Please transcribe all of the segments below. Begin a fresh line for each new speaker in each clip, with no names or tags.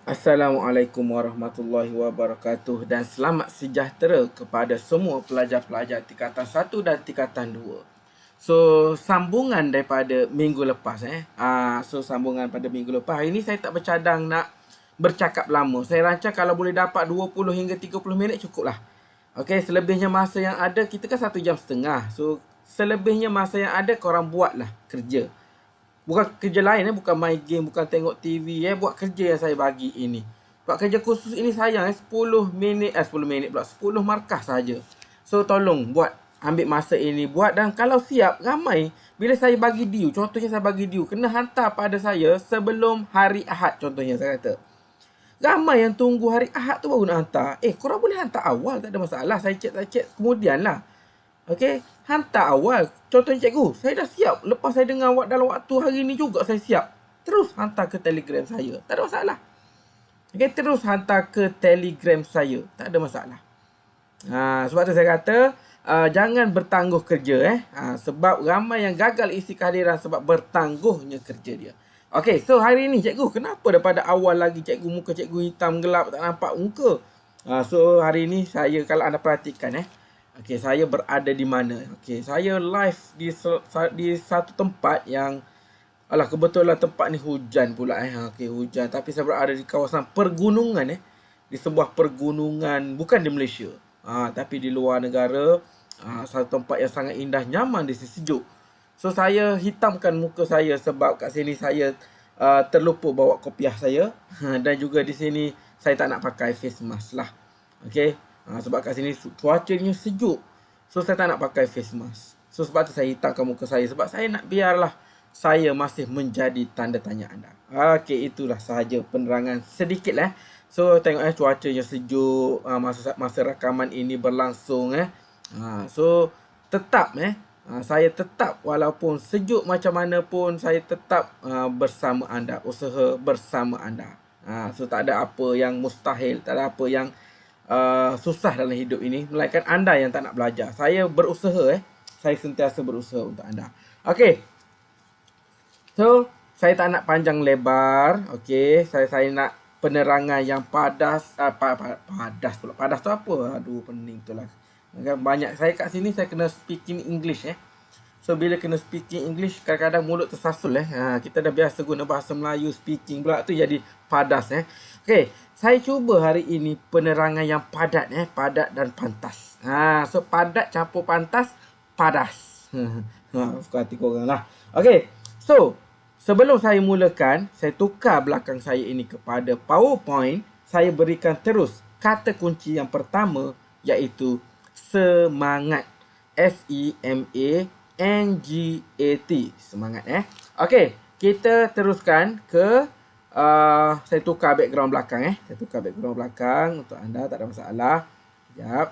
Assalamualaikum warahmatullahi wabarakatuh dan selamat sejahtera kepada semua pelajar-pelajar tingkatan 1 dan tingkatan 2. So, sambungan daripada minggu lepas sambungan pada minggu lepas. Hari ini saya tak bercadang nak bercakap lama. Saya rancang kalau boleh dapat 20 hingga 30 minit cukuplah. Okey, selebihnya masa yang ada kita kan 1 jam setengah. So, selebihnya masa yang ada korang buatlah kerja. Bukan kerja lain bukan main game, bukan tengok TV buat kerja yang saya bagi ini. Buat kerja khusus ini sayang 10 minit 10 minit pula 10 markah saja. So tolong buat, ambil masa ini buat, dan kalau siap ramai bila saya bagi due, contohnya saya bagi due kena hantar pada saya sebelum hari Ahad, contohnya saya kata. Ramai yang tunggu hari Ahad tu baru nak hantar. Korang boleh hantar awal, tak ada masalah. Saya cek kemudian lah. Okey, hantar awal. Contohnya cikgu, saya dah siap. Lepas saya dengar dalam waktu hari ni juga saya siap. Terus hantar ke Telegram saya. Tak ada masalah. Okey, terus hantar ke Telegram saya. Tak ada masalah. Sebab tu saya kata, jangan bertangguh kerja sebab ramai yang gagal isi kehadiran sebab bertangguhnya kerja dia. Okey, so hari ni cikgu, kenapa daripada awal lagi cikgu muka cikgu hitam gelap, tak nampak muka? So hari ni saya, kalau anda perhatikan okey, saya berada di mana? Okey, saya live di satu tempat yang kebetulan tempat ni hujan pula Okey, hujan, tapi saya berada di kawasan pergunungan di sebuah pergunungan, bukan di Malaysia. Tapi di luar negara. Satu tempat yang sangat indah, nyaman di sini, sejuk. So saya hitamkan muka saya sebab kat sini saya terlupa bawa kopiah saya. Dan juga di sini saya tak nak pakai face mask lah. Okey. Sebab kat sini cuacanya sejuk. So saya tak nak pakai face mask. So sebab tu saya hitamkan muka saya, sebab saya nak biarlah saya masih menjadi tanda tanya anda. Okey, itulah sahaja penerangan sedikit So tengok cuacanya sejuk, masa rakaman ini berlangsung So tetap saya tetap, walaupun sejuk macam mana pun, saya tetap bersama anda, usaha bersama anda. So tak ada apa yang mustahil, tak ada apa yang susah dalam hidup ini, melainkan anda yang tak nak belajar. Saya berusaha saya sentiasa berusaha untuk anda. Okey. So saya tak nak panjang lebar. Okey, saya nak penerangan yang padas. Padas pula. Padas tu apa? Aduh, pening tu lah. Banyak saya kat sini, saya kena speaking English So bila kena speaking English, kadang-kadang mulut tersasul Kita dah biasa guna bahasa Melayu, speaking pula tu jadi padas Okey, saya cuba hari ini penerangan yang padat padat dan pantas. So padat campur pantas, padas. Suka hati korang lah. Okey, so sebelum saya mulakan, saya tukar belakang saya ini kepada PowerPoint. Saya berikan terus kata kunci yang pertama, iaitu semangat. SEMANGAT. Semangat Okey, kita teruskan ke saya tukar background belakang Saya tukar background belakang untuk anda, tak ada masalah. Sekejap.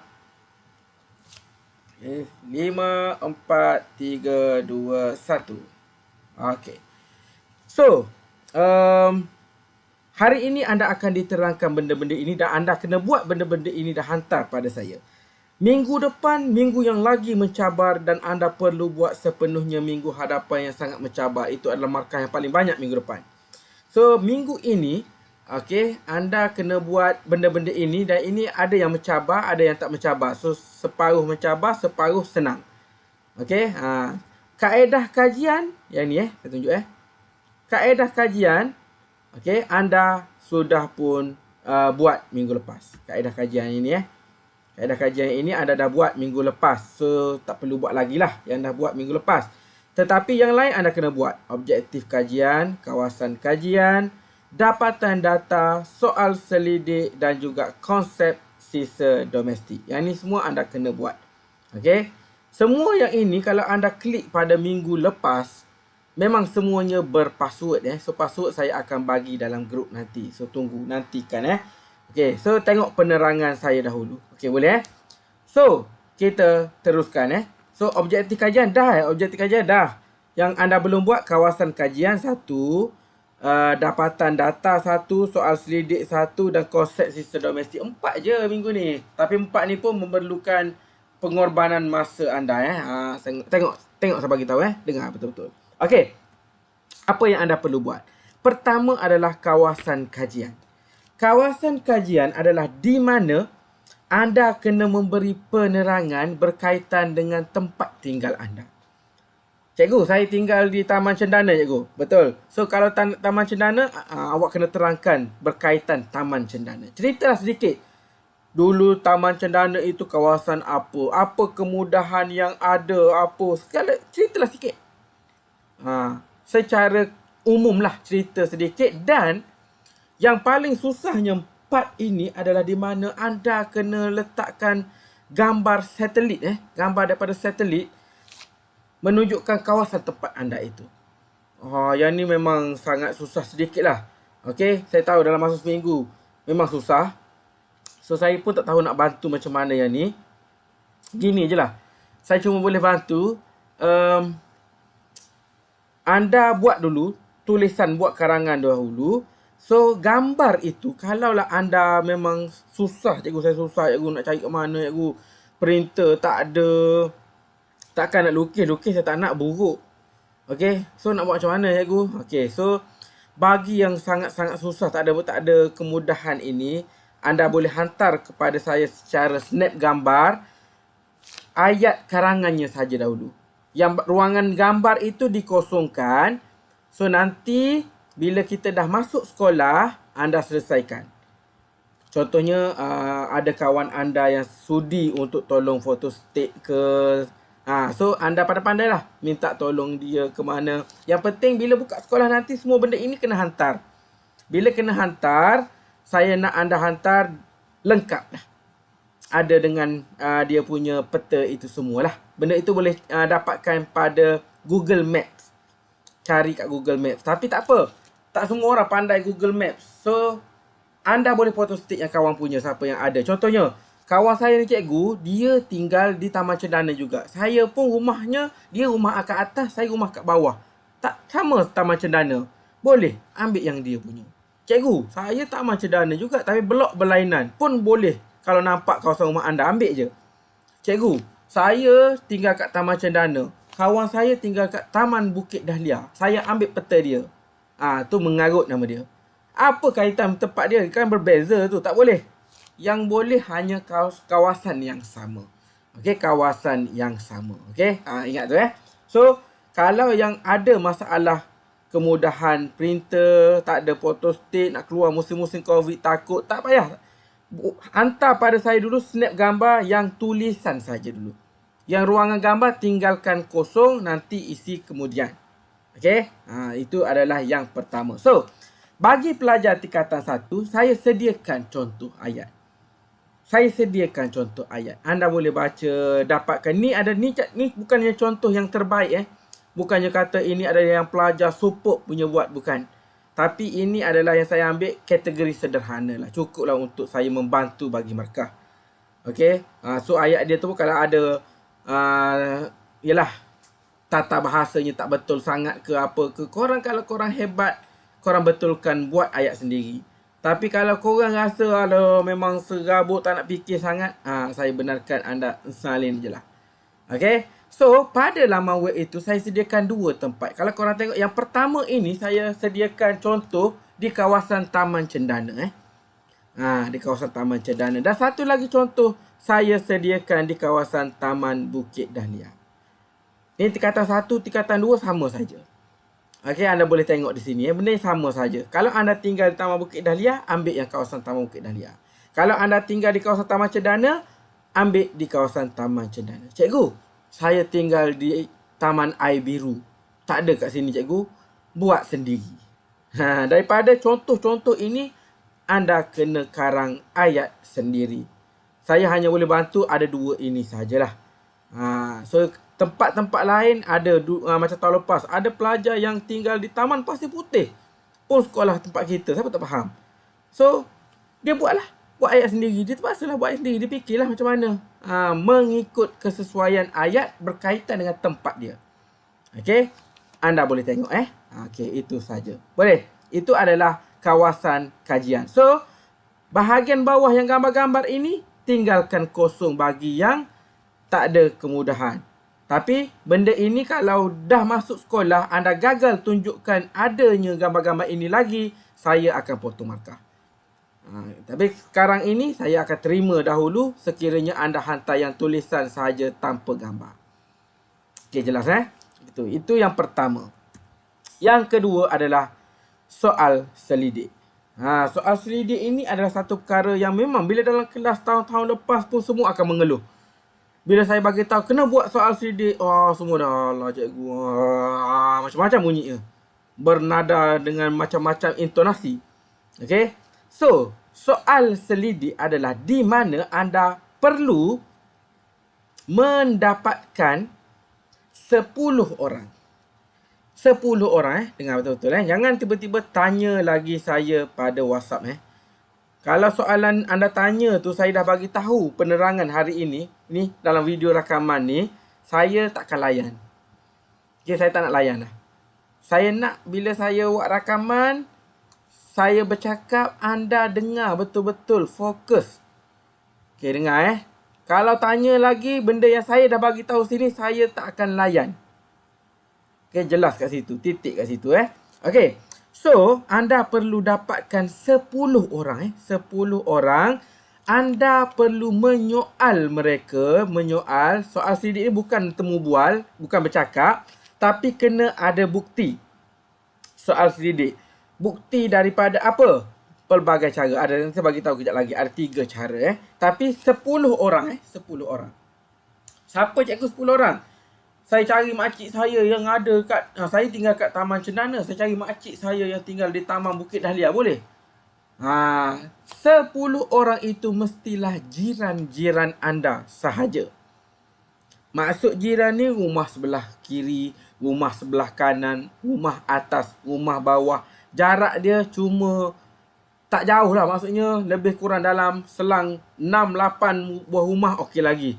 Okay. 5, 4, 3, 2, 1. Okey. So, hari ini anda akan diterangkan benda-benda ini, dan anda kena buat benda-benda ini dan hantar pada saya. Minggu depan, minggu yang lagi mencabar, dan anda perlu buat sepenuhnya minggu hadapan yang sangat mencabar. Itu adalah markah yang paling banyak minggu depan. So, minggu ini, okey, anda kena buat benda-benda ini, dan ini ada yang mencabar, ada yang tak mencabar. So, separuh mencabar, separuh senang. Okey, kaedah kajian, yang ni saya tunjuk kaedah kajian, okey, anda sudah pun buat minggu lepas. Kaedah kajian ini Kaedah kajian ini anda dah buat minggu lepas. So, tak perlu buat lagi lah yang dah buat minggu lepas. Tetapi yang lain anda kena buat. Objektif kajian, kawasan kajian, dapatan data, soal selidik, dan juga konsep sisa domestik. Yang ni semua anda kena buat. Okey. Semua yang ini kalau anda klik pada minggu lepas, memang semuanya berpassword So password saya akan bagi dalam grup nanti. So tunggu, nantikan Okey, so tengok penerangan saya dahulu. Okey, boleh So, kita teruskan So, objektif kajian dah objektif kajian dah. Yang anda belum buat, kawasan kajian 1, dapatan data 1, soal selidik 1, dan konsep sisa domestik 4 je minggu ni. Tapi 4 ni pun memerlukan pengorbanan masa anda Tengok saya bagi tahu dengar betul-betul. Okey. Apa yang anda perlu buat? Pertama adalah kawasan kajian. Kawasan kajian adalah di mana anda kena memberi penerangan berkaitan dengan tempat tinggal anda. Cikgu, saya tinggal di Taman Cendana, cikgu. Betul. So, kalau Taman Cendana, awak kena terangkan berkaitan Taman Cendana. Ceritalah sedikit. Dulu Taman Cendana itu kawasan apa? Apa kemudahan yang ada? Apa? Segala, ceritalah sikit. Secara umum lah cerita sedikit. Dan yang paling susahnya part ini adalah di mana anda kena letakkan gambar satelit, gambar daripada satelit menunjukkan kawasan tempat anda itu. Yang ni memang sangat susah sedikit lah. Okey, saya tahu dalam masa seminggu memang susah. So, saya pun tak tahu nak bantu macam mana yang ni. Gini je lah. Saya cuma boleh bantu. Anda buat dulu tulisan, buat karangan dahulu. So, gambar itu, kalaulah anda memang susah, cikgu saya susah, cikgu nak cari kat mana, cikgu printer tak ada, takkan nak lukis saya tak nak, buruk. Okay, so nak buat macam mana, cikgu? Okay, so bagi yang sangat-sangat susah, tak ada kemudahan ini, anda boleh hantar kepada saya secara snap gambar ayat karangannya saja dahulu. Yang ruangan gambar itu dikosongkan. So, nanti bila kita dah masuk sekolah, anda selesaikan. Contohnya, ada kawan anda yang sudi untuk tolong photostat ke. So, anda pandai-pandai lah minta tolong dia ke mana. Yang penting bila buka sekolah nanti, semua benda ini kena hantar. Bila kena hantar, saya nak anda hantar lengkap lah. Ada dengan dia punya peta itu semualah. Benda itu boleh dapatkan pada Google Maps. Cari kat Google Maps. Tapi tak apa. Tak semua orang pandai Google Maps. So, anda boleh photostat yang kawan punya, siapa yang ada. Contohnya, kawan saya ni cikgu, dia tinggal di Taman Cendana juga. Saya pun rumahnya, dia rumah kat atas, saya rumah kat bawah. Tak sama Taman Cendana. Boleh ambil yang dia punya. Cikgu, saya Taman Cendana juga, tapi blok berlainan. Pun boleh. Kalau nampak kawasan rumah anda, ambil je. Cikgu, saya tinggal kat Taman Cendana. Kawan saya tinggal kat Taman Bukit Dahlia. Saya ambil peta dia. Tu mengarut nama dia. Apa kaitan tempat dia? Kan berbeza tu. Tak boleh. Yang boleh hanya kawasan yang sama. Okey, kawasan yang sama. Okey, ingat tu So, kalau yang ada masalah kemudahan printer, tak ada photostat, nak keluar musim-musim COVID, takut, tak payah. Hantar pada saya dulu snap gambar yang tulisan saja dulu. Yang ruangan gambar tinggalkan kosong, nanti isi kemudian. Okey, itu adalah yang pertama. So, bagi pelajar tingkatan 1, saya sediakan contoh ayat. Anda boleh baca, dapatkan. Ni bukannya contoh yang terbaik. Bukannya kata ini adalah yang pelajar superb punya buat, bukan. Tapi ini adalah yang saya ambil kategori sederhana lah. Cukuplah untuk saya membantu bagi markah. Okey, so ayat dia tu kalau ada, yalah, tata bahasanya tak betul sangat ke apa ke. Kalau korang hebat, korang betulkan, buat ayat sendiri. Tapi kalau korang rasa memang serabut, tak nak fikir sangat, saya benarkan anda salin je lah. Okay. So, pada laman web itu, saya sediakan 2 tempat. Kalau korang tengok, yang pertama ini, saya sediakan contoh di kawasan Taman Cendana. Di kawasan Taman Cendana. Dan satu lagi contoh, saya sediakan di kawasan Taman Bukit Dahlia. Ini tingkatan 1, tingkatan 2 sama saja. Okey, anda boleh tengok di sini. Benda yang sama saja. Kalau anda tinggal di Taman Bukit Dahlia, ambil yang kawasan Taman Bukit Dahlia. Kalau anda tinggal di kawasan Taman Cendana, ambil di kawasan Taman Cendana. Cikgu, saya tinggal di Taman Air Biru. Tak ada kat sini, cikgu. Buat sendiri. Daripada contoh-contoh ini, anda kena karang ayat sendiri. Saya hanya boleh bantu ada 2 ini sajalah. So, tempat-tempat lain ada macam tahun lepas. Ada pelajar yang tinggal di Taman Pasir Putih. Pun sekolah tempat kita. Siapa tak faham? So, dia buatlah. Buat ayat sendiri. Dia terpaksalah buat ayat sendiri. Dia fikirlah macam mana. Mengikut kesesuaian ayat berkaitan dengan tempat dia. Okey. Anda boleh tengok. Okey, itu saja. Boleh. Itu adalah kawasan kajian. So, bahagian bawah yang gambar-gambar ini, tinggalkan kosong bagi yang tak ada kemudahan. Tapi benda ini kalau dah masuk sekolah, anda gagal tunjukkan adanya gambar-gambar ini lagi, saya akan potong markah. Tapi sekarang ini saya akan terima dahulu sekiranya anda hantar yang tulisan sahaja tanpa gambar. Okey, jelas Itu yang pertama. Yang kedua adalah soal selidik. Soal selidik ini adalah satu perkara yang memang bila dalam kelas tahun-tahun lepas pun semua akan mengeluh. Bila saya bagi tahu kena buat soal selidik, semua dah Allah cikgu. Macam-macam bunyinya. Bernada dengan macam-macam intonasi. Okey. So, soal selidik adalah di mana anda perlu mendapatkan 10 orang. 10 orang dengar betul-betul Jangan tiba-tiba tanya lagi saya pada WhatsApp Kalau soalan anda tanya tu saya dah bagi tahu penerangan hari ini, ni dalam video rakaman ni, saya takkan layan. Okey, saya tak nak layan dah. Saya nak bila saya buat rakaman, saya bercakap, anda dengar betul-betul, fokus. Okey, dengar Kalau tanya lagi benda yang saya dah bagi tahu sini, saya tak akan layan. Okey, jelas kat situ, titik kat situ Okey. So, anda perlu dapatkan 10 orang 10 orang. Anda perlu menyoal mereka, menyoal. Soal selidik ni bukan temu bual, bukan bercakap, tapi kena ada bukti. Soal selidik. Bukti daripada apa? Pelbagai cara. Saya bagi tahu kejap lagi. Ada 3 cara Tapi 10 orang 10 orang. Siapa cikgu 10 orang? Saya cari makcik saya yang ada kat... saya tinggal kat Taman Cendana. Saya cari makcik saya yang tinggal di Taman Bukit Dahlia. Boleh? 10 orang itu mestilah jiran-jiran anda sahaja. Maksud jiran ni rumah sebelah kiri, rumah sebelah kanan, rumah atas, rumah bawah. Jarak dia cuma tak jauh lah. Maksudnya lebih kurang dalam selang 6-8 buah rumah okey lagi.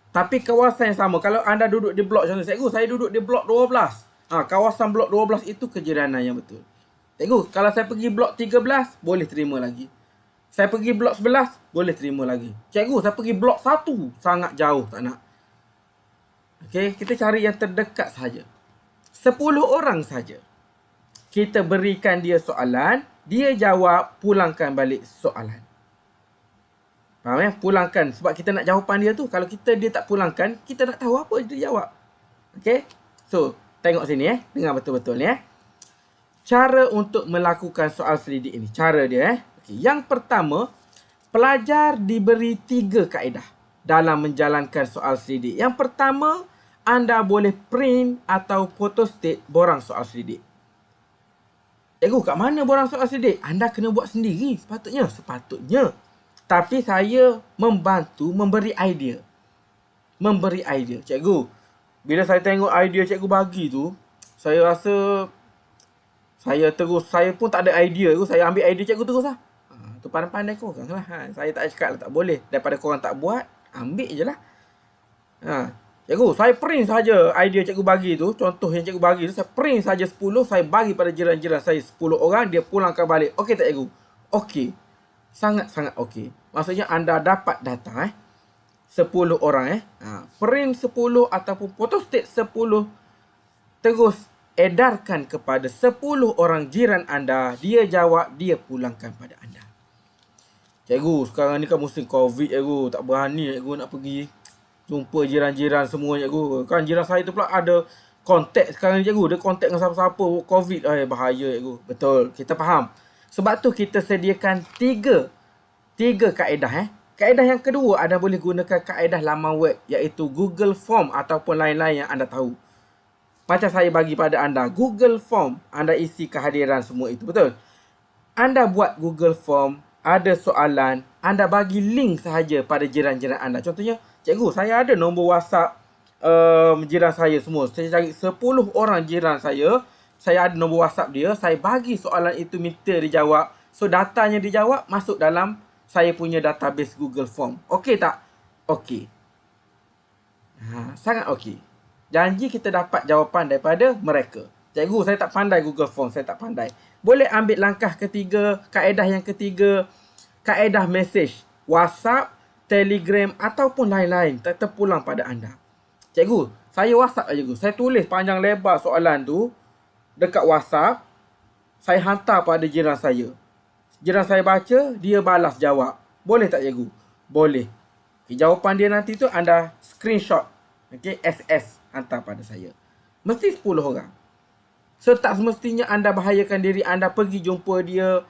Tapi kawasan yang sama. Kalau anda duduk di blok macam tu, cikgu saya duduk di blok 12. Kawasan blok 12 itu kejiranan yang betul. Cikgu, kalau saya pergi blok 13, boleh terima lagi. Saya pergi blok 11, boleh terima lagi. Cikgu, saya pergi blok 1, sangat jauh, tak nak. Okey, kita cari yang terdekat saja. 10 orang saja. Kita berikan dia soalan, dia jawab, pulangkan balik soalan. Faham Pulangkan. Sebab kita nak jawapan dia tu. Kalau dia tak pulangkan, kita nak tahu apa dia jawab. Okey. So, tengok sini Dengar betul-betul ni Cara untuk melakukan soal selidik ini. Cara dia Okey. Yang pertama, pelajar diberi 3 kaedah dalam menjalankan soal selidik. Yang pertama, anda boleh print atau photostat borang soal selidik. Cikgu, kat mana borang soal selidik? Anda kena buat sendiri sepatutnya. Tapi saya membantu memberi idea. Cikgu, bila saya tengok idea cikgu bagi tu, saya rasa saya pun tak ada idea. Saya ambil idea cikgu terus lah. Tu pandai-pandai korang lah. Saya tak cakap lah tak boleh. Daripada korang tak buat, ambil je lah. Cikgu, saya print saja idea cikgu bagi tu. Contoh yang cikgu bagi tu, saya print saja 10. Saya bagi pada jiran-jiran saya 10 orang. Dia pulangkan balik. Okey tak cikgu? Okey. Sangat-sangat okey. Maksudnya anda dapat data 10 orang print 10 ataupun photostat 10. Terus edarkan kepada 10 orang jiran anda. Dia jawab, dia pulangkan pada anda. Cikgu, sekarang ni kan musim COVID cikgu. Tak berani cikgu nak pergi jumpa jiran-jiran semua cikgu. Kan jiran saya tu pula ada kontak sekarang ni cikgu. Dia kontak dengan siapa-siapa COVID. Bahaya cikgu. Betul, kita faham. Sebab tu kita sediakan 3 kaedah Kaedah yang kedua, anda boleh gunakan kaedah laman web, iaitu Google Form ataupun lain-lain yang anda tahu. Macam saya bagi pada anda, Google Form, anda isi kehadiran semua itu, betul? Anda buat Google Form, ada soalan, anda bagi link sahaja pada jiran-jiran anda. Contohnya, cikgu, saya ada nombor WhatsApp jiran saya semua. Saya cari 10 orang jiran saya ada nombor WhatsApp dia, saya bagi soalan itu minta dijawab. So, datanya dijawab, masuk dalam saya punya database Google Form. Okey tak? Okey. Sangat okey. Janji kita dapat jawapan daripada mereka. Cikgu, saya tak pandai Google Form, saya tak pandai. Boleh ambil langkah ketiga, kaedah yang ketiga, kaedah mesej, WhatsApp, Telegram ataupun lain-lain terpulang pada anda. Cikgu, saya WhatsApp aja cikgu. Saya tulis panjang lebar soalan tu dekat WhatsApp, saya hantar pada jiran saya. Jiran saya baca, dia balas jawab. Boleh tak cikgu? Boleh. Okay, jawapan dia nanti tu anda screenshot. Okay, SS hantar pada saya. Mesti 10 orang. So tak semestinya anda bahayakan diri anda pergi jumpa dia,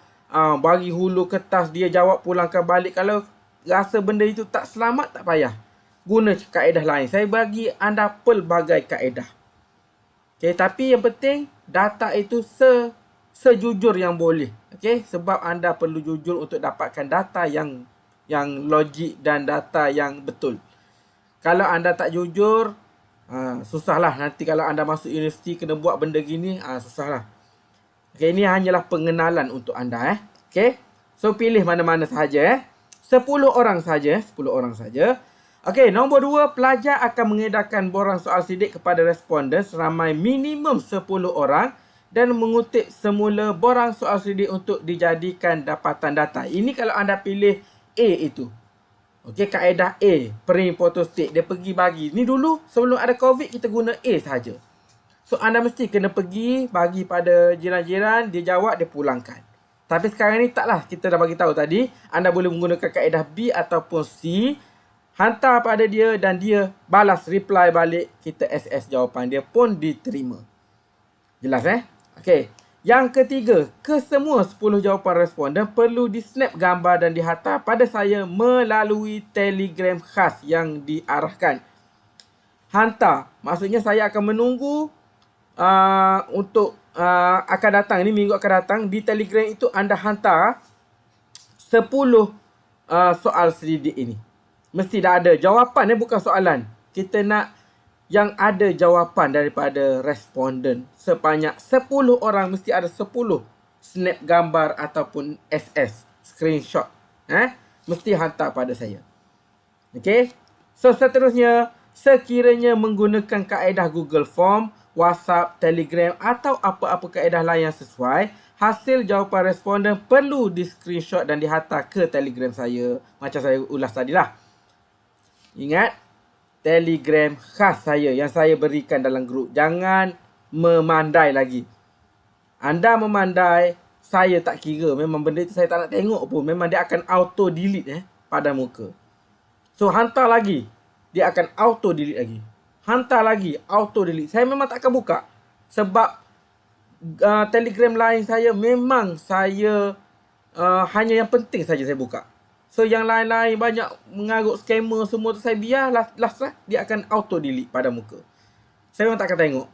bagi hulu kertas, dia jawab pulangkan balik. Kalau rasa benda itu tak selamat, tak payah. Guna kaedah lain. Saya bagi anda pelbagai kaedah. Okay, tapi yang penting data itu sejujur yang boleh. Okay, sebab anda perlu jujur untuk dapatkan data yang logik dan data yang betul. Kalau anda tak jujur, susahlah nanti kalau anda masuk universiti kena buat benda gini, susahlah. Okay, ini hanyalah pengenalan untuk anda. Okay, so pilih mana-mana sahaja. 10 orang saja. 10 orang saja. Okey, nombor 2, pelajar akan mengedarkan borang soal sidik kepada responden seramai minimum 10 orang dan mengutip semula borang soal sidik untuk dijadikan dapatan data. Ini kalau anda pilih A itu. Okey, kaedah A, print photo stick, dia pergi bagi. Ni dulu sebelum ada COVID kita guna A sahaja. So anda mesti kena pergi bagi pada jiran-jiran, dia jawab, dia pulangkan. Tapi sekarang ni taklah, kita dah bagi tahu tadi, anda boleh menggunakan kaedah B ataupun C. Hantar pada dia dan dia balas reply balik, kita SS jawapan dia pun diterima. Jelas Okey. Yang ketiga, kesemua 10 jawapan responden perlu di-snap gambar dan dihantar pada saya melalui telegram khas yang diarahkan. Hantar, maksudnya saya akan menunggu untuk akan datang, ni minggu akan datang, di telegram itu anda hantar 10 soal selidik ini. Mesti dah ada jawapan, bukan soalan. Kita nak yang ada jawapan daripada responden. Sebanyak 10 orang mesti ada 10 snap gambar ataupun SS, screenshot. Mesti hantar pada saya. Okey. So seterusnya, sekiranya menggunakan kaedah Google Form, WhatsApp, Telegram atau apa-apa kaedah lain yang sesuai, hasil jawapan responden perlu di screenshot dan dihantar ke Telegram saya. Macam saya ulas tadilah. Ingat, Telegram khas saya yang saya berikan dalam grup. Jangan memandai lagi. Anda memandai, saya tak kira. Memang benda itu saya tak nak tengok pun. Memang dia akan auto delete pada muka. So hantar lagi, dia akan auto delete lagi. Hantar lagi, auto delete. Saya memang tak akan buka. Sebab Telegram lain saya memang saya hanya yang penting saja saya buka. So yang lain-lain banyak mengarut scammer semua tu saya biar last dia akan auto delete pada muka. Saya memang tak akan tengok.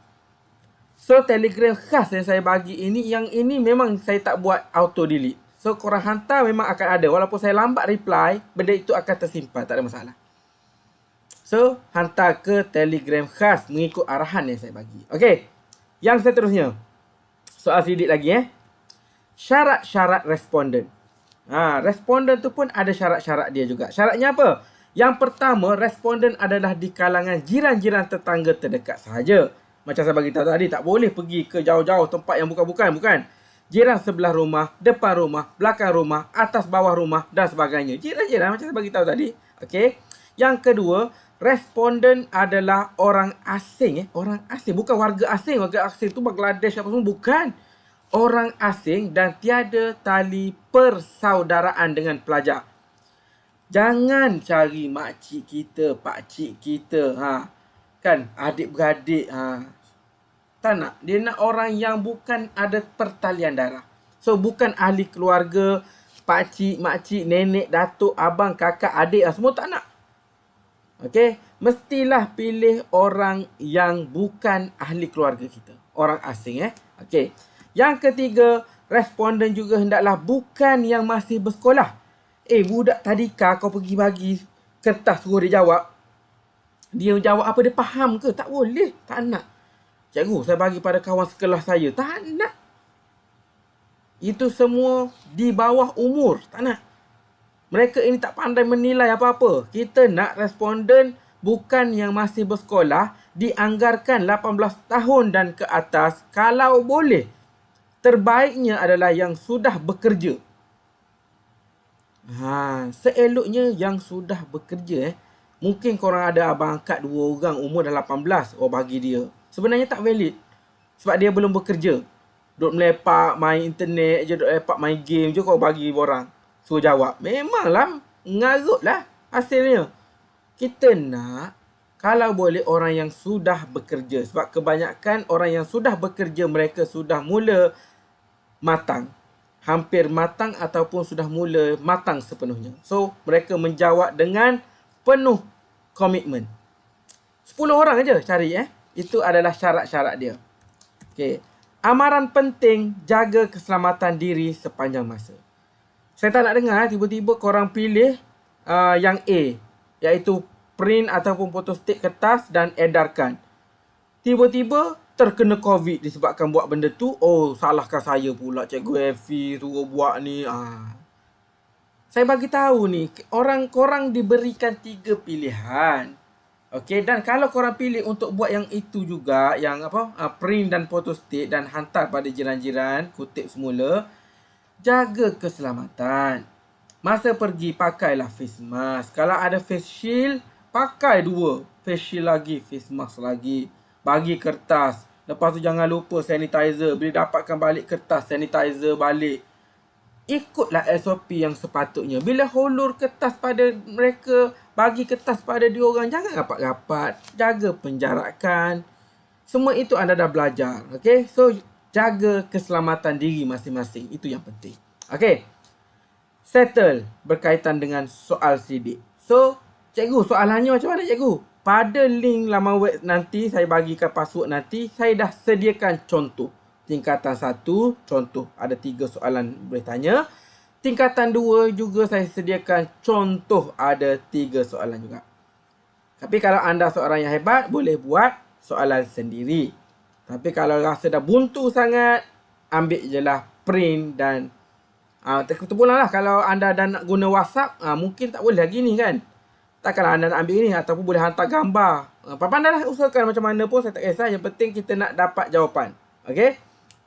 So Telegram khas yang saya bagi ini, yang ini memang saya tak buat auto delete. So korang hantar memang akan ada. Walaupun saya lambat reply, benda itu akan tersimpan, tak ada masalah. So hantar ke Telegram khas mengikut arahan yang saya bagi. Okey. Yang seterusnya, soal sidik lagi syarat-syarat responden. Responden tu pun ada syarat-syarat dia juga. Syaratnya apa? Yang pertama, responden adalah di kalangan jiran-jiran tetangga terdekat sahaja. Macam saya bagi tahu tadi, tak boleh pergi ke jauh-jauh tempat yang bukan. Jiran sebelah rumah, depan rumah, belakang rumah, atas bawah rumah dan sebagainya. Jiran-jiran macam saya bagi tahu tadi. Okey. Yang kedua, responden adalah orang asing. Orang asing, bukan warga asing. Warga asing tu Bangladesh apa semua, bukan. Orang asing dan tiada tali persaudaraan dengan pelajar. Jangan cari makcik kita, pakcik kita, kan, adik-beradik, tak nak. Dia nak orang yang bukan ada pertalian darah. So bukan ahli keluarga, pakcik, makcik, nenek, datuk, abang, kakak, adik, semua tak nak. Okey, mestilah pilih orang yang bukan ahli keluarga kita, orang asing Okey. Yang ketiga, responden juga hendaklah bukan yang masih bersekolah. Budak tadika kau pergi bagi kertas suruh dia jawab. Dia jawab apa, dia faham ke? Tak boleh, tak nak. Cikgu, saya bagi pada kawan sekelas saya. Tak nak. Itu semua di bawah umur. Tak nak. Mereka ini tak pandai menilai apa-apa. Kita nak responden bukan yang masih bersekolah, dianggarkan 18 tahun dan ke atas kalau boleh. Terbaiknya adalah yang sudah bekerja. Seeloknya yang sudah bekerja. Mungkin korang ada abang angkat 2 orang umur dah 18. Bagi dia. Sebenarnya tak valid. Sebab dia belum bekerja. Duk melepak main internet je, duk melepak main game je kau bagi orang suruh jawab. Memanglah ngarut lah hasilnya. Kita nak kalau boleh orang yang sudah bekerja. Sebab kebanyakan orang yang sudah bekerja mereka sudah mula matang. Hampir matang ataupun sudah mula matang sepenuhnya. So mereka menjawab dengan penuh komitmen. 10 orang aja cari Itu adalah syarat-syarat dia. Okey. Amaran penting jaga keselamatan diri sepanjang masa. Saya tak nak dengar tiba-tiba korang pilih yang A, iaitu print ataupun photostat kertas dan edarkan. Tiba-tiba terkena COVID disebabkan buat benda tu. Oh, salahkan saya pula Cikgu Effie suruh buat ni. Saya bagi tahu ni, korang diberikan 3 pilihan. Okey, dan kalau korang pilih untuk buat yang itu juga, yang print dan photostat dan hantar pada jiran-jiran, kutip semula, jaga keselamatan. Masa pergi pakailah face mask. Kalau ada face shield, pakai 2 face shield lagi, face mask lagi. Bagi kertas. Lepas tu jangan lupa sanitizer. Bila dapatkan balik kertas, sanitizer balik. Ikutlah SOP yang sepatutnya. Bila hulur kertas pada mereka, bagi kertas pada diorang, jangan rapat-rapat. Jaga penjarakan. Semua itu anda dah belajar. Okay? So, jaga keselamatan diri masing-masing. Itu yang penting. Okay? Settle berkaitan dengan soal sidik. So, cikgu, soalannya macam mana cikgu? Pada link laman web nanti, saya bagikan password nanti, saya dah sediakan contoh. Tingkatan 1, contoh. Ada 3 soalan boleh tanya. Tingkatan 2 juga saya sediakan contoh. Ada 3 soalan juga. Tapi kalau anda seorang yang hebat, boleh buat soalan sendiri. Tapi kalau rasa dah buntu sangat, ambil je lah print dan terpulang lah. Kalau anda dah nak guna WhatsApp, mungkin tak boleh lagi ni kan. Takkanlah anda nak ambil ni ataupun boleh hantar gambar. Pandai lah usahakan macam mana pun, saya tak kisah. Yang penting kita nak dapat jawapan. Okay?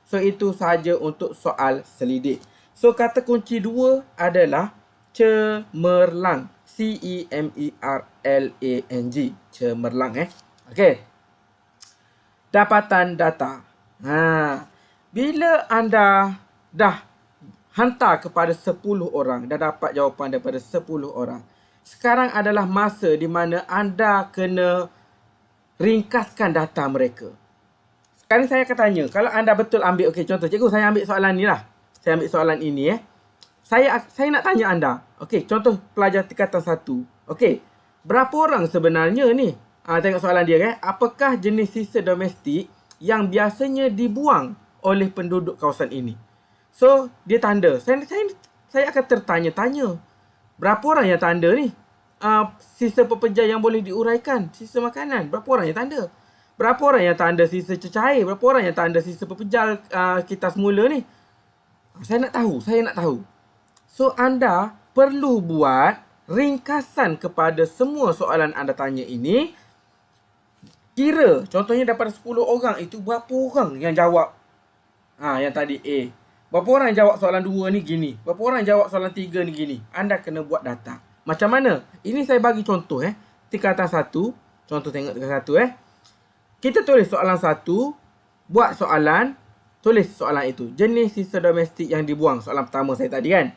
So, itu sahaja untuk soal selidik. So, kata kunci 2 adalah cemerlang. C-E-M-E-R-L-A-N-G. Cemerlang Okay. Dapatan data. Bila anda dah hantar kepada 10 orang, dah dapat jawapan daripada 10 orang, sekarang adalah masa di mana anda kena ringkaskan data mereka. Sekarang saya akan tanya, kalau anda betul ambil, okey, contoh, cikgu saya ambil soalan ni lah. Saya ambil soalan ini Saya nak tanya anda. Okey, contoh pelajar tingkatan 1. Okey, berapa orang sebenarnya ni? Tengok soalan dia Apakah jenis sisa domestik yang biasanya dibuang oleh penduduk kawasan ini? So, dia tanda. Saya akan tertanya-tanya. Berapa orang yang tanda ni? Sisa pepejar yang boleh diuraikan, sisa makanan. Berapa orang yang tanda? Berapa orang yang tanda sisa cecair? Berapa orang yang tanda sisa pepejal kita semula ni? Saya nak tahu. So, anda perlu buat ringkasan kepada semua soalan anda tanya ini. Kira, contohnya daripada 10 orang itu, berapa orang yang jawab yang tadi A. Berapa orang yang jawab soalan 2 ni gini. Berapa orang yang jawab soalan 3 ni gini. Anda kena buat data. Macam mana? Ini saya bagi contoh Tingkatan 1. Contoh tengok tingkatan 1 Kita tulis soalan 1, buat soalan, tulis soalan itu. Jenis sisa domestik yang dibuang. Soalan pertama saya tadi kan.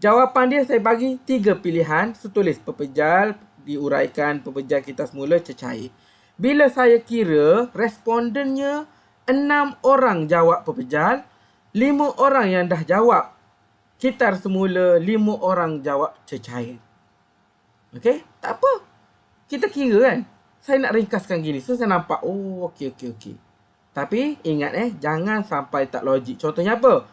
Jawapan dia saya bagi 3 pilihan. So, tulis pepejal, diuraikan, pepejal kita semula, cecair. Bila saya kira, respondennya 6 orang jawab pepejal, 5 orang yang dah jawab kitar semula, 5 orang jawab cecair. Okey? Tak apa. Kita kira kan. Saya nak ringkaskan gini. So, saya nampak. Oh, okey. Tapi, ingat jangan sampai tak logik. Contohnya apa?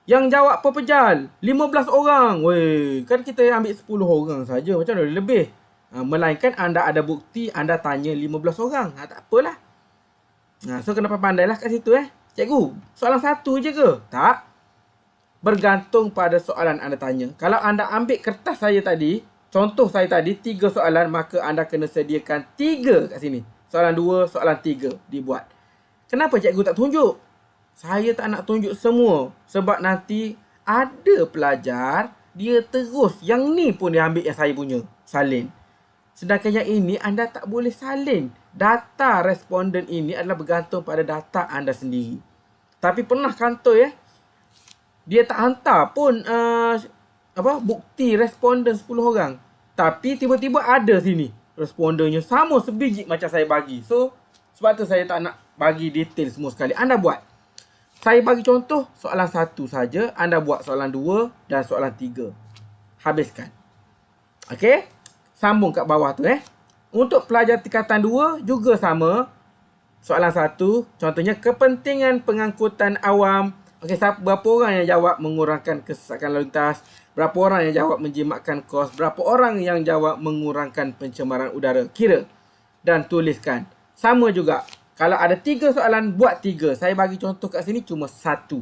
Yang jawab pepejal, 15 orang. Weh, kan kita ambil 10 orang saja. Macam mana lebih? Melainkan anda ada bukti, anda tanya 15 orang. Tak apalah. So, kenapa pandailah kat situ Cikgu, soalan 1 je ke? Tak. Bergantung pada soalan anda tanya. Kalau anda ambil kertas saya tadi, contoh saya tadi 3 soalan, maka anda kena sediakan 3 kat sini. Soalan 2, soalan 3 dibuat. Kenapa cikgu tak tunjuk? Saya tak nak tunjuk semua. Sebab nanti ada pelajar, dia terus yang ni pun dia ambil yang saya punya. Salin. Sedangkan yang ini anda tak boleh salin. Data responden ini adalah bergantung pada data anda sendiri. Tapi pernah kantor dia tak hantar pun bukti responden 10 orang. Tapi tiba-tiba ada sini respondennya sama sebiji macam saya bagi. So sebab tu saya tak nak bagi detail semua sekali. Anda buat. Saya bagi contoh soalan 1 saja, anda buat soalan 2 dan soalan 3. Habiskan. Okey? Sambung kat bawah tu Untuk pelajar tingkatan 2 juga sama. Soalan 1, contohnya kepentingan pengangkutan awam. Okey, berapa orang yang jawab mengurangkan kesesakan lalu lintas? Berapa orang yang jawab menjimatkan kos? Berapa orang yang jawab mengurangkan pencemaran udara? Kira dan tuliskan. Sama juga. Kalau ada 3 soalan, buat 3. Saya bagi contoh kat sini cuma 1.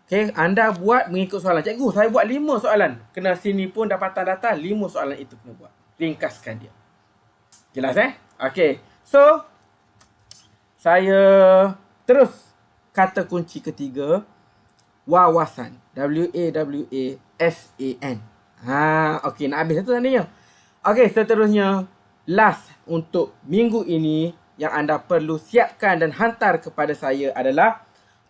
Okey, anda buat mengikut soalan. Cikgu, saya buat 5 soalan. Kena sini pun dapatan data, 5 soalan itu kena buat. Ringkaskan dia. Jelas Okey. So, saya terus kata kunci ketiga, wawasan. W-A-W-A-S-A-N. Okey, nak habis satu tandanya. Okey, seterusnya, last untuk minggu ini yang anda perlu siapkan dan hantar kepada saya adalah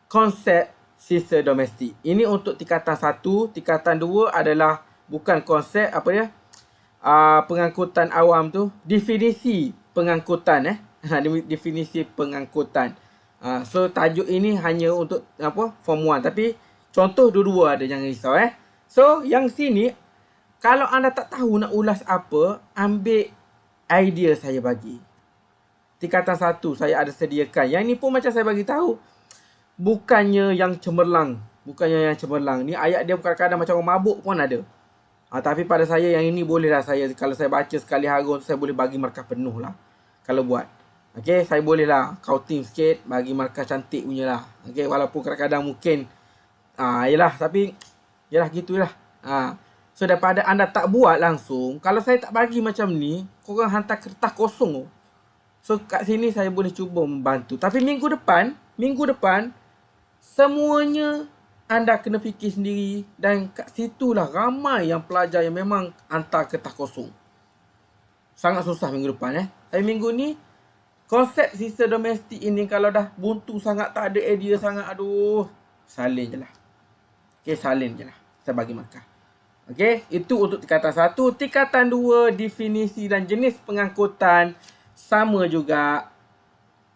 konsep sisa domestik. Ini untuk tingkatan 1, tingkatan 2 adalah bukan konsep pengangkutan awam tu, definisi pengangkutan definisi pengangkutan. So tajuk ini hanya untuk form 1, tapi contoh dua-dua ada, jangan risau So yang sini kalau anda tak tahu nak ulas apa, ambil idea saya bagi. Tingkatan 1 saya ada sediakan. Yang ni pun macam saya bagi tahu, bukannya yang cemerlang, Ni ayat dia kadang-kadang macam orang mabuk pun ada. Tapi pada saya yang ini bolehlah kalau saya baca sekali harun, saya boleh bagi markah penuh lah kalau buat. Okey, saya bolehlah counting sikit, bagi markah cantik punya lah. Okey, walaupun kadang-kadang mungkin tapi gitulah. So daripada anda tak buat langsung, kalau saya tak bagi macam ni, korang hantar kertas kosong. So kat sini saya boleh cuba membantu. Tapi minggu depan semuanya anda kena fikir sendiri, dan kat situlah ramai yang pelajar yang memang hantar kertas kosong. Sangat susah minggu depan Tapi minggu ni konsep sisa domestik ini kalau dah buntu sangat, tak ada idea sangat, salin je lah. Okey, salin je lah. Saya bagi markah. Okey, itu untuk tingkatan 1. Tingkatan 2, definisi dan jenis pengangkutan sama juga.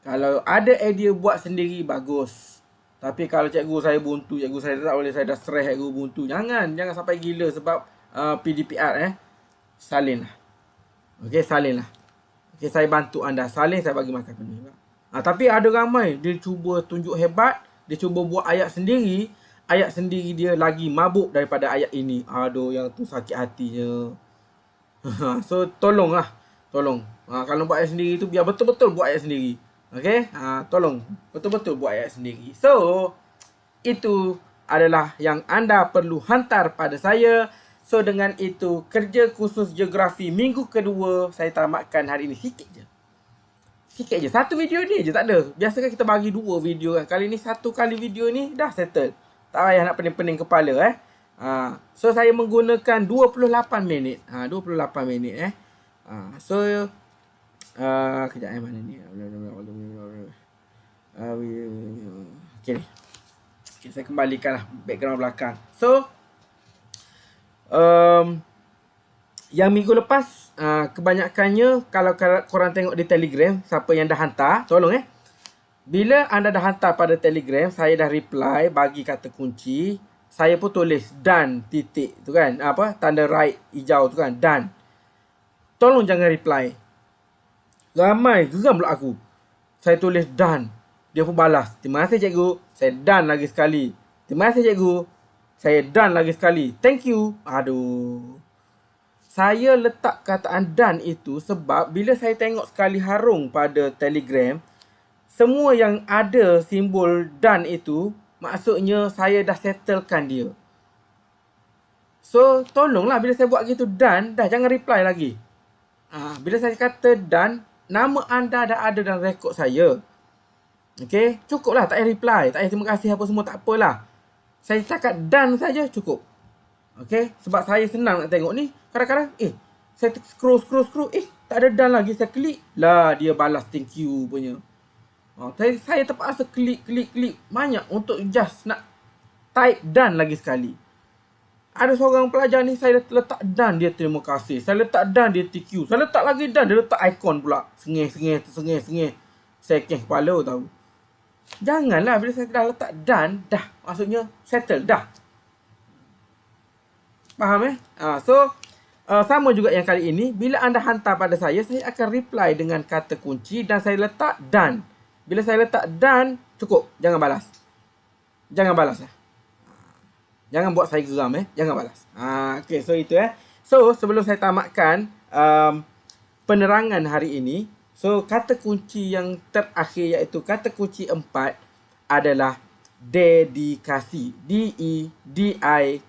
Kalau ada idea buat sendiri, bagus. Tapi kalau cikgu saya buntu, cikgu saya tak boleh, saya dah stres, cikgu buntu. Jangan sampai gila sebab PDPR salin lah. Okey, salin lah. Okey, saya bantu anda salin, saya bagi markah penuh. Tapi ada ramai dia cuba tunjuk hebat, dia cuba buat ayat sendiri dia lagi mabuk daripada ayat ini. Yang tu sakit hatinya. So tolong. Kalau buat ayat sendiri tu, biar betul-betul buat ayat sendiri. Okey, tolong betul-betul buat ayat sendiri. So itu adalah yang anda perlu hantar pada saya. So dengan itu, kerja khusus geografi minggu kedua saya tamatkan hari ini. Sikit je. Satu video ni je, tak ada. Biasakan kita bagi 2 video kan. Kali ni 1 kali video ni dah settle. Tak payah nak pening-pening kepala So saya menggunakan 28 minit. 28 minit So kejap mana ni. Okay, saya kembalikanlah background belakang. So yang minggu lepas kebanyakannya, kalau korang tengok di Telegram, siapa yang dah hantar, tolong bila anda dah hantar pada Telegram, saya dah reply, bagi kata kunci, saya pun tulis done titik tu kan, tanda right hijau tu kan, done. Tolong jangan reply. Ramai geram pula aku. Saya tulis done, dia pun balas, terima kasih cikgu, saya done lagi sekali. Terima kasih cikgu, saya done lagi sekali. Thank you. Saya letak kataan done itu sebab bila saya tengok sekali harung pada Telegram, semua yang ada simbol done itu, maksudnya saya dah settlekan dia. So tolonglah bila saya buat gitu done, dah jangan reply lagi. Bila saya kata done, nama anda dah ada dalam rekod saya. Okey, cukuplah, tak payah reply, tak payah terima kasih apa semua, tak apalah. Saya cakap done saja cukup. Okey, sebab saya senang nak tengok ni. Kadang-kadang saya scroll tak ada done lagi, saya klik lah dia balas thank you punya. Saya terpaksa klik banyak untuk just nak type done lagi sekali. Ada seorang pelajar ni saya letak done, dia terima kasih. Saya letak done, dia TQ. Saya letak lagi done, dia letak icon pula. Sengih. Saya kepala tahu. Janganlah bila saya dah letak done, dah. Maksudnya settle, dah. Faham sama juga yang kali ini. Bila anda hantar pada saya akan reply dengan kata kunci dan saya letak done. Bila saya letak done, cukup. Jangan balas. Jangan buat saya geram Jangan balas. Okay, so itu So, sebelum saya tamatkan penerangan hari ini. So, kata kunci yang terakhir iaitu kata kunci 4 adalah dedikasi. DEDIKASI.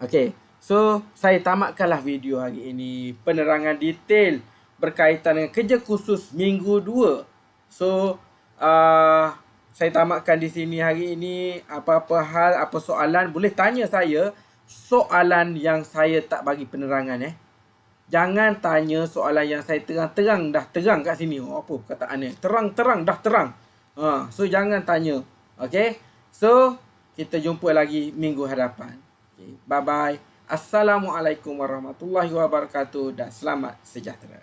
Okay. So, saya tamatkanlah video hari ini. Penerangan detail berkaitan dengan kerja khusus minggu 2. So, saya tamatkan di sini hari ini. Apa-apa hal, apa soalan, boleh tanya saya soalan yang saya tak bagi penerangan Jangan tanya soalan yang saya terang-terang dah terang kat sini. Apa perkataannya? Terang-terang dah terang. So jangan tanya. Okay. So kita jumpa lagi minggu hadapan. Okay. Bye bye. Assalamualaikum warahmatullahi wabarakatuh dan selamat sejahtera.